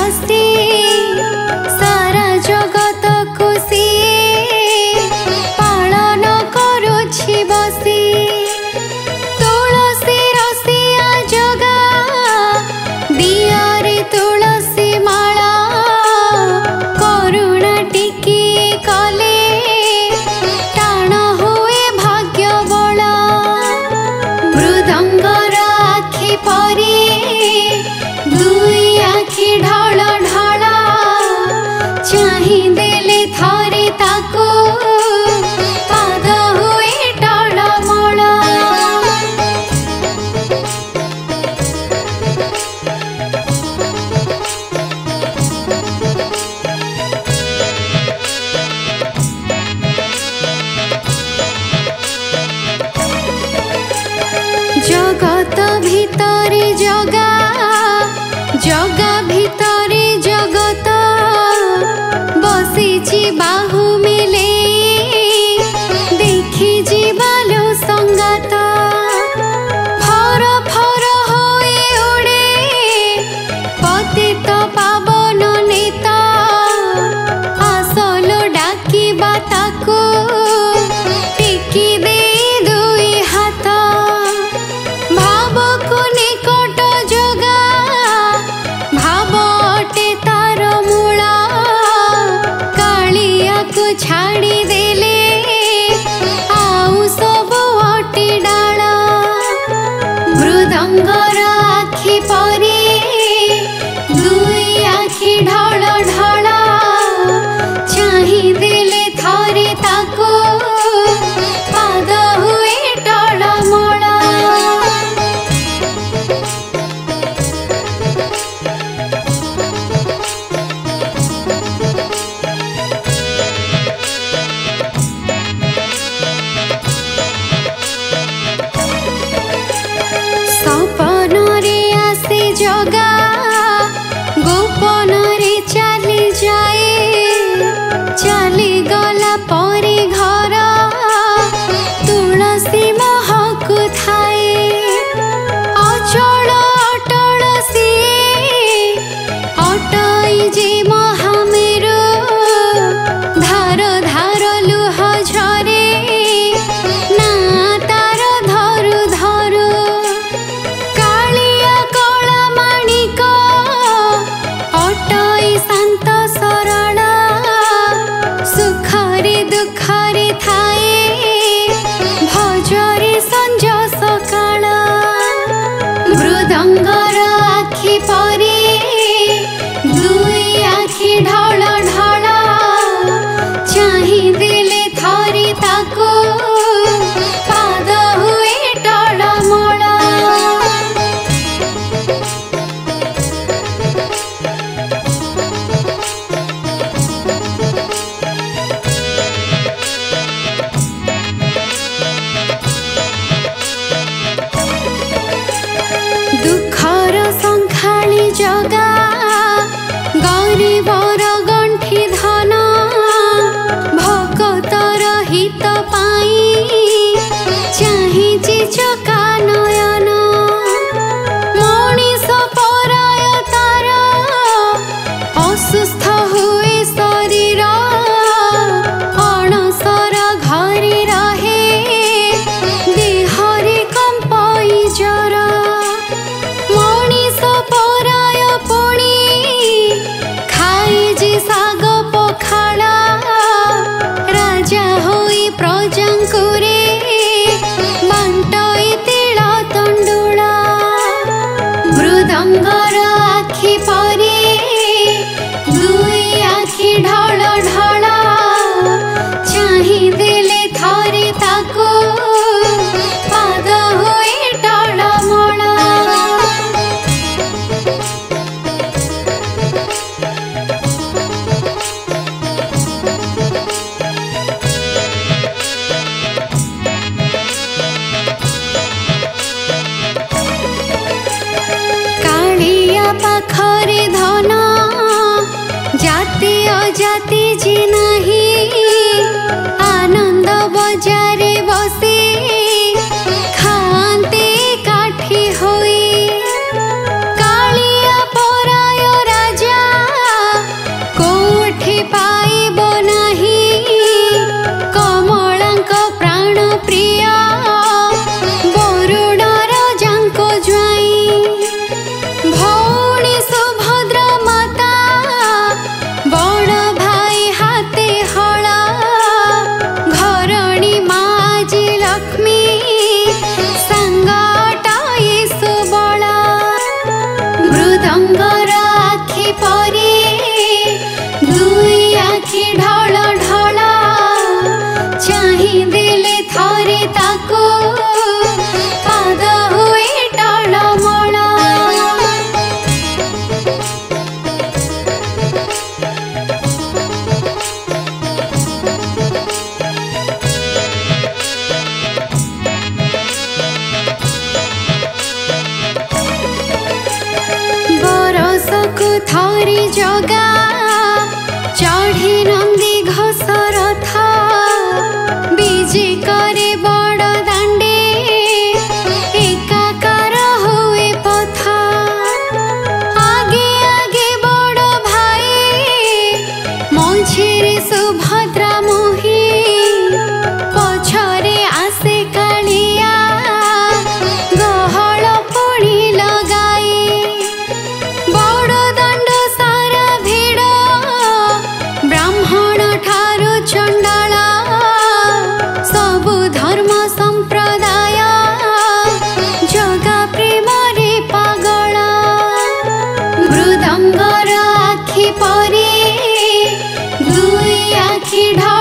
हसी सारा जगत को सी पालन करुछि बसी तुलसी रसिया जगा दियारे तुलसी माला करुणा टिकी कले टाण हुए भाग्य बला मृदंगर आखि परी दुई आखि ढल ढल चाहि देले थरे ताको पाद हुए टळमळ जगत भितरे जगा जगा भितरे जगत बसिछि बाहु मेले देखि जीवालो संगात फर फर होए उड़े पतित पावन नेता आसलो डाकिबा ताको टेकी दे दुई हाथ भावको निकट जगा भावटे तार मूला कालिया को छाड़ी देले आउ सब अटे डाल मृदंगर आखि परी दुई आखि ढल ढल चाहि देले थरे ताको पाद हुए टळमळ सपन रे आसे जगा गोपन रे चली जाए चली गला परे घर तुलसी महकु थाए अचल अटल सिए अटई जे महामेरु धार धार लुह झरे ना तार धरु धरु कालिया कला माणिक अटई शांत सरल सुखरे दुखरे थाए भजरे संज सकाळ मृदंगर आखि परी दुई आखि ढल ढल चाहि देले थरे ताको पाद हुए टळमळ दुखर संखाली जगा गरीबर गंठी धन भक्तर हित पाई चाहिछि चका नयन मनीष पराय तार असुस्थ हुए शरीर अणसर घरे रहे देहरे कंपई जर मनीष पराय पुणी खाई जे साग पखाळ राजा होई प्रजांकुरे बांटई तिळ तंडुळ मृदंगर आखि परी दुई आखि ढल ढल चाहि देले थरे ताको पाद हुए टळमळ कालिया पाखरे धन जाति अजाति जी नहीं आनंद बजारे बसी खाते काठी होई कालिया पराय राजा थरी जगा चढ़े नंदी घोषर था बीजे करे बड़ दांडे एकाकार हुए पथा आगे आगे बड़ भाई मझिरे सुभद्रा मोही पछरे आसे कालिया गहल पुणी लगाई बड़ दांड सारा भिड़ ब्राह्मण ठारू चंडाला सबु धर्म संप्रदाय जगा प्रेम रे पागला मृदंगर आखि परी दुई आखि ढ